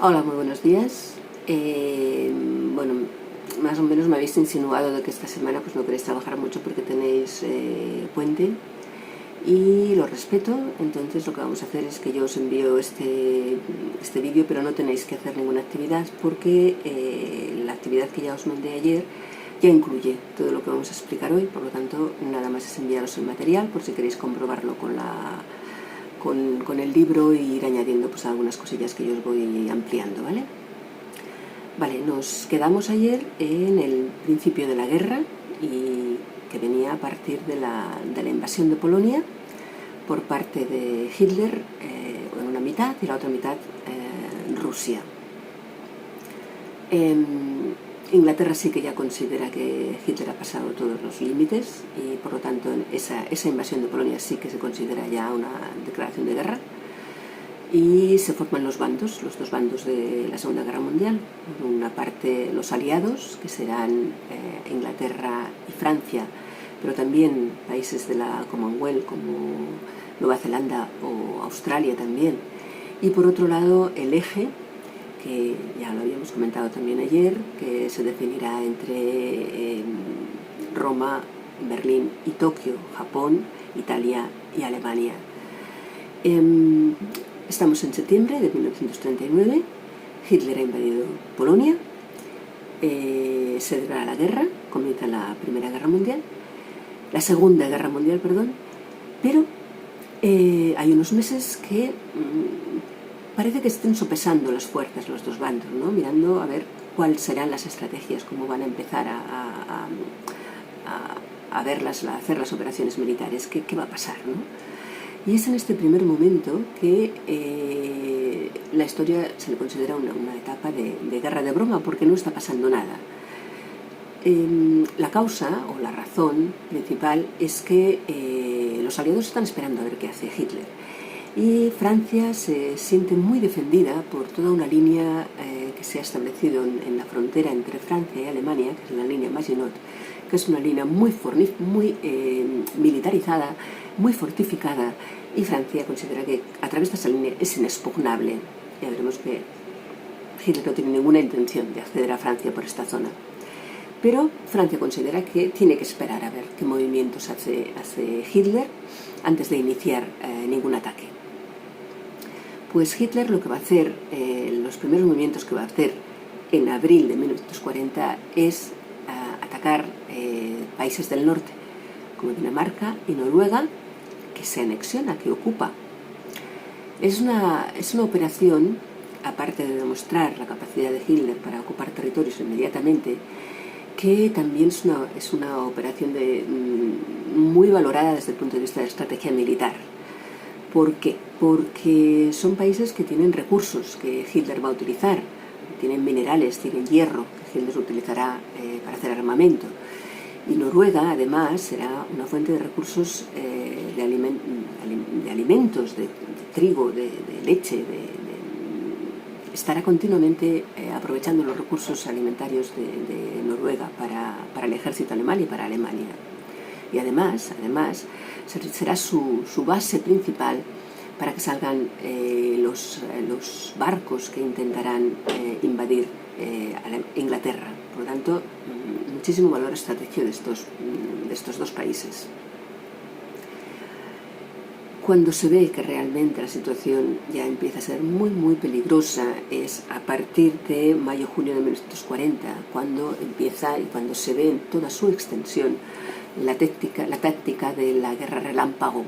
Hola, muy buenos días. Bueno, más o menos me habéis insinuado de que esta semana pues no queréis trabajar mucho porque tenéis puente y lo respeto. Entonces lo que vamos a hacer es que yo os envío este vídeo, pero no tenéis que hacer ninguna actividad porque la actividad que ya os mandé ayer ya incluye todo lo que vamos a explicar hoy. Por lo tanto, nada más es enviaros el material por si queréis comprobarlo con el libro e ir añadiendo pues algunas cosillas que yo os voy ampliando, ¿vale? Vale, nos quedamos ayer en el principio de la guerra, y que venía a partir de la invasión de Polonia por parte de Hitler, en una mitad, y la otra mitad Rusia. Inglaterra sí que ya considera que Hitler ha pasado todos los límites y por lo tanto esa invasión de Polonia sí que se considera ya una declaración de guerra, y se forman los dos bandos de la Segunda Guerra Mundial. Por una parte los aliados, que serán Inglaterra y Francia, pero también países de la Commonwealth como Nueva Zelanda o Australia también, y por otro lado el eje, que ya lo habíamos comentado también ayer, que se definirá entre Roma, Berlín y Tokio, Japón, Italia y Alemania. Estamos en septiembre de 1939, Hitler ha invadido Polonia, se declara la guerra, comienza la Segunda Guerra Mundial, perdón, pero hay unos meses que parece que estén sopesando las fuerzas los dos bandos, ¿no? Mirando a ver cuáles serán las estrategias, cómo van a empezar a hacer las operaciones militares, qué va a pasar, ¿no? Y es en este primer momento que la historia se le considera una etapa de guerra de broma, porque no está pasando nada. La causa o la razón principal es que los aliados están esperando a ver qué hace Hitler. Y Francia se siente muy defendida por toda una línea que se ha establecido en la frontera entre Francia y Alemania, que es la línea Maginot, que es una línea muy militarizada, muy fortificada, y Francia considera que a través de esa línea es inexpugnable. Ya veremos que Hitler no tiene ninguna intención de acceder a Francia por esta zona. Pero Francia considera que tiene que esperar a ver qué movimientos hace Hitler antes de iniciar ningún ataque. Pues Hitler lo que va a hacer, los primeros movimientos que va a hacer en abril de 1940 es atacar países del norte, como Dinamarca y Noruega, que se anexiona, que ocupa. Es una operación, aparte de demostrar la capacidad de Hitler para ocupar territorios inmediatamente, que también es una operación muy valorada desde el punto de vista de estrategia militar. ¿Por qué? Porque son países que tienen recursos que Hitler va a utilizar, tienen minerales, tienen hierro, que Hitler utilizará para hacer armamento. Y Noruega, además, será una fuente de recursos de alimentos, de trigo, de leche, estará continuamente aprovechando los recursos alimentarios de Noruega para el ejército alemán y para Alemania. Y además será su base principal para que salgan los barcos que intentarán invadir Inglaterra. Por lo tanto, muchísimo valor estratégico de estos dos países. Cuando se ve que realmente la situación ya empieza a ser muy, muy peligrosa es a partir de mayo-junio de 1940, cuando empieza y cuando se ve en toda su extensión la táctica de la guerra relámpago,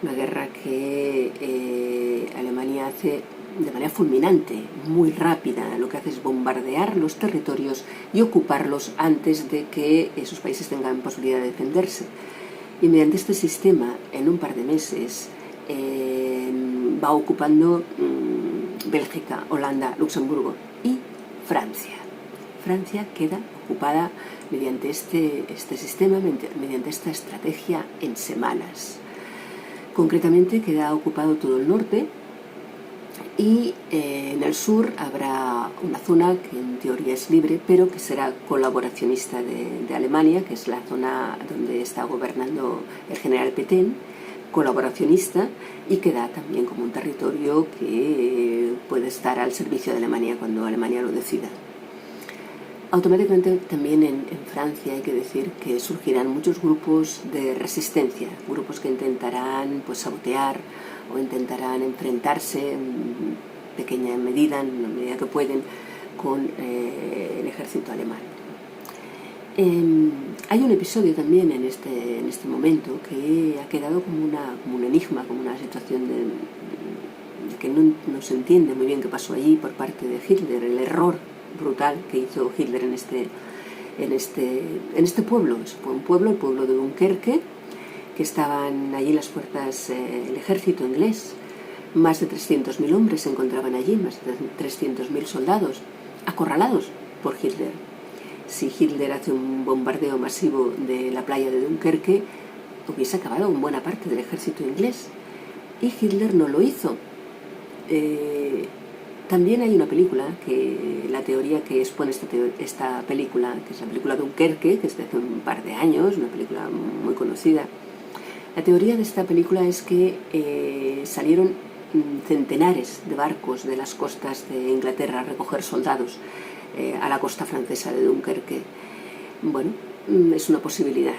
una guerra que Alemania hace de manera fulminante, muy rápida. Lo que hace es bombardear los territorios y ocuparlos antes de que esos países tengan posibilidad de defenderse. Y mediante este sistema, en un par de meses, va ocupando Bélgica, Holanda, Luxemburgo y Francia. Francia queda ocupada mediante este sistema, mediante esta estrategia en semanas. Concretamente queda ocupado todo el norte, y en el sur habrá una zona que en teoría es libre, pero que será colaboracionista de Alemania, que es la zona donde está gobernando el general Pétain, colaboracionista y que da también como un territorio que puede estar al servicio de Alemania cuando Alemania lo decida. Automáticamente también en Francia hay que decir que surgirán muchos grupos de resistencia, grupos que intentarán pues sabotear o intentarán enfrentarse en pequeña medida, en la medida que pueden, con el ejército alemán. Hay un episodio también en este momento que ha quedado como un enigma, como una situación de que no se entiende muy bien qué pasó allí por parte de Hitler, el error brutal que hizo Hitler en este pueblo. Fue un pueblo, el pueblo de Dunkerque, que estaban allí las fuerzas, el ejército inglés. Más de 300.000 hombres se encontraban allí, más de 300.000 soldados, acorralados por Hitler. Si Hitler hace un bombardeo masivo de la playa de Dunkerque, hubiese acabado con buena parte del ejército inglés. Y Hitler no lo hizo. También hay una película, la teoría que expone esta película, que es la película Dunkerque, que es de hace un par de años, una película muy conocida. La teoría de esta película es que salieron centenares de barcos de las costas de Inglaterra a recoger soldados a la costa francesa de Dunkerque. Bueno, es una posibilidad.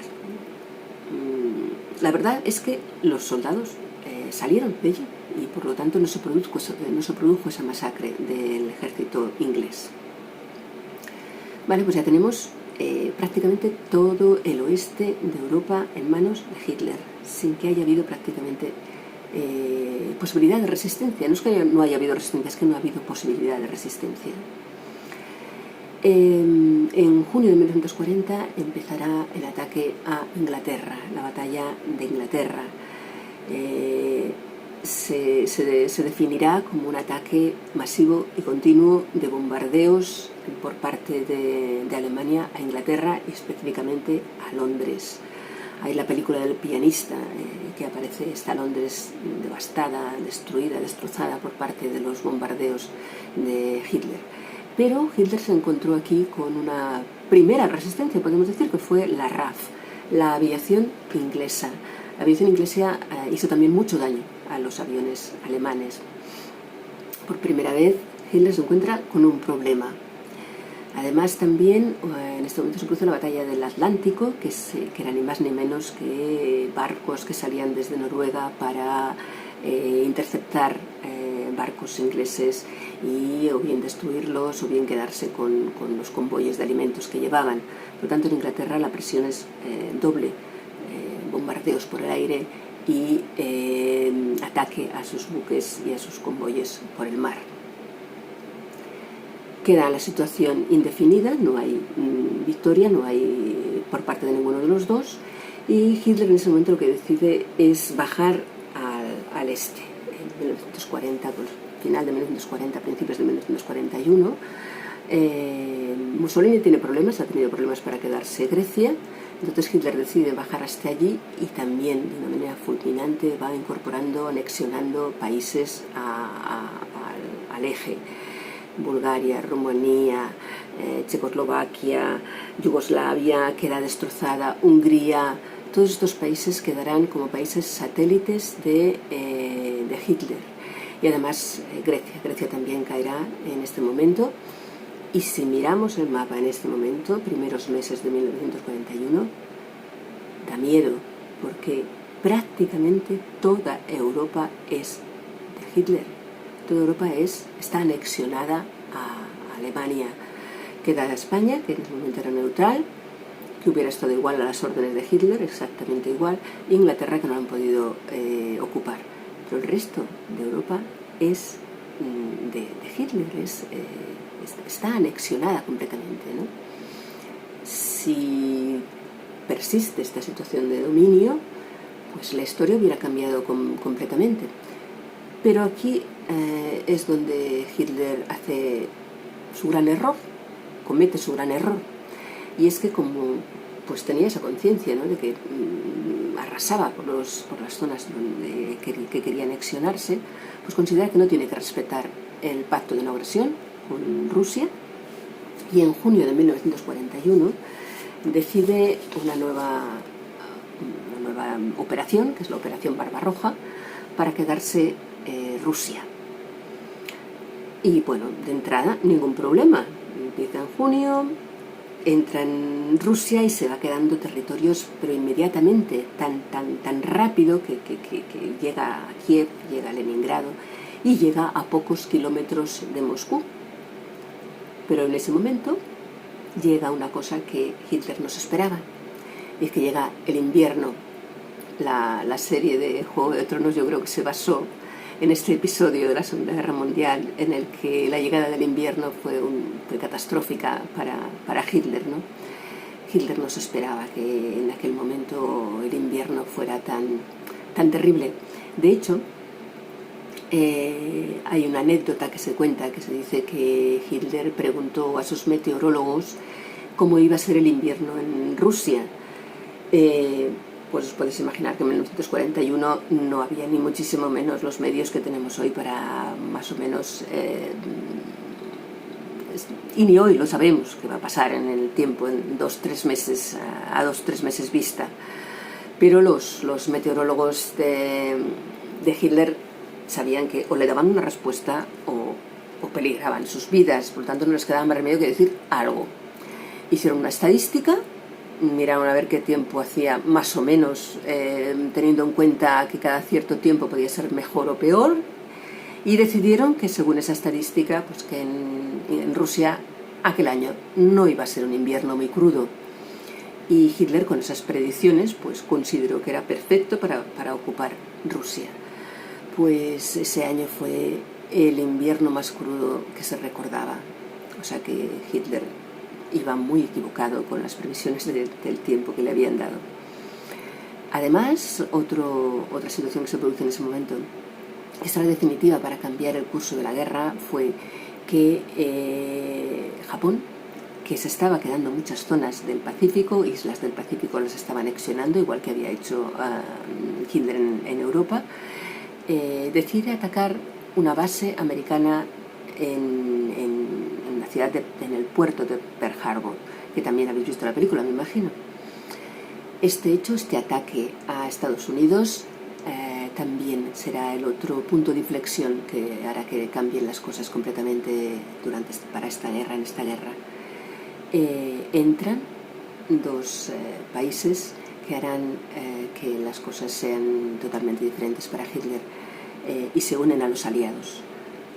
La verdad es que los soldados salieron de allí y por lo tanto no se produjo esa masacre del ejército inglés. Vale, pues ya tenemos prácticamente todo el oeste de Europa en manos de Hitler, sin que haya habido prácticamente posibilidad de resistencia. No es que no haya habido resistencia, es que no ha habido posibilidad de resistencia. En junio de 1940 empezará el ataque a Inglaterra, la batalla de Inglaterra. Se definirá como un ataque masivo y continuo de bombardeos por parte de Alemania a Inglaterra y específicamente a Londres. Hay la película del pianista que aparece, está Londres devastada, destruida, destrozada por parte de los bombardeos de Hitler. Pero Hitler se encontró aquí con una primera resistencia, podemos decir, que fue la RAF, la aviación inglesa. La aviación inglesa hizo también mucho daño a los aviones alemanes. Por primera vez Hitler se encuentra con un problema. Además también en este momento se produce la batalla del Atlántico, que era ni más ni menos que barcos que salían desde Noruega para interceptar barcos ingleses y o bien destruirlos o bien quedarse con los convoyes de alimentos que llevaban. Por lo tanto, en Inglaterra la presión es doble, bombardeos por el aire y ataque a sus buques y a sus convoyes por el mar. Queda la situación indefinida, no hay victoria, no hay por parte de ninguno de los dos, y Hitler en ese momento lo que decide es bajar al este. En 1940, pues, final de 1940, principios de 1941, Mussolini tiene problemas, ha tenido problemas para quedarse en Grecia, entonces Hitler decide bajar hasta allí y también de una manera fulminante va incorporando, anexionando países al eje. Bulgaria, Rumanía, Checoslovaquia, Yugoslavia queda destrozada, Hungría, todos estos países quedarán como países satélites de Hitler. Y además Grecia también caerá en este momento. Y si miramos el mapa en este momento, primeros meses de 1941, da miedo, porque prácticamente toda Europa es de Hitler. Toda Europa está anexionada a Alemania. Queda España, que en ese momento era neutral, que hubiera estado igual a las órdenes de Hitler, exactamente igual, e Inglaterra, que no lo han podido ocupar. Pero el resto de Europa es de Hitler, está anexionada completamente, ¿no? Si persiste esta situación de dominio, pues la historia hubiera cambiado completamente. Pero aquí es donde Hitler hace su gran error, comete su gran error. Y es que como pues tenía esa conciencia, ¿no?, de que arrasaba por las zonas donde que quería anexionarse, pues considera que no tiene que respetar el pacto de no agresión con Rusia, y en junio de 1941 decide una nueva nueva operación, que es la Operación Barbarroja, para quedarse Rusia. Y bueno, de entrada, ningún problema. Empieza en junio, entra en Rusia y se va quedando territorios, pero inmediatamente, tan rápido que llega a Kiev, llega a Leningrado y llega a pocos kilómetros de Moscú. Pero en ese momento llega una cosa que Hitler no se esperaba, y es que llega el invierno. La serie de Juego de Tronos yo creo que se basó en este episodio de la Segunda Guerra Mundial, en el que la llegada del invierno fue catastrófica para Hitler, ¿no? Hitler no se esperaba que en aquel momento el invierno fuera tan terrible. De hecho, hay una anécdota que se cuenta, que se dice que Hitler preguntó a sus meteorólogos cómo iba a ser el invierno en Rusia. Pues os podéis imaginar que en 1941 no había ni muchísimo menos los medios que tenemos hoy para más o menos, y ni hoy lo sabemos qué va a pasar en el tiempo, en 2-3 meses, a 2-3 meses vista. Pero los meteorólogos de Hitler sabían que o le daban una respuesta o peligraban sus vidas, por lo tanto no les quedaba más remedio que decir algo. Hicieron una estadística, miraron a ver qué tiempo hacía más o menos, teniendo en cuenta que cada cierto tiempo podía ser mejor o peor, y decidieron que según esa estadística, pues que en Rusia aquel año no iba a ser un invierno muy crudo. Y Hitler, con esas predicciones, pues consideró que era perfecto para ocupar Rusia. Pues ese año fue el invierno más crudo que se recordaba. O sea que Hitler iba muy equivocado con las previsiones del tiempo que le habían dado. Además, otra situación que se produjo en ese momento, esta era definitiva para cambiar el curso de la guerra, fue que Japón, que se estaba quedando muchas zonas del Pacífico, islas del Pacífico las estaba anexionando, igual que había hecho Hitler en Europa, decide atacar una base americana en la ciudad, en el puerto de Pearl Harbor, que también habéis visto la película, me imagino. Este ataque a Estados Unidos también será el otro punto de inflexión que hará que cambien las cosas completamente para esta guerra. En esta guerra entran dos países que harán que las cosas sean totalmente diferentes para Hitler, y se unen a los aliados,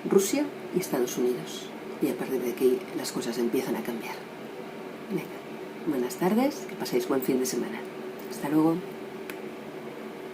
Rusia y Estados Unidos, y a partir de aquí las cosas empiezan a cambiar. Venga, buenas tardes, que paséis buen fin de semana. Hasta luego.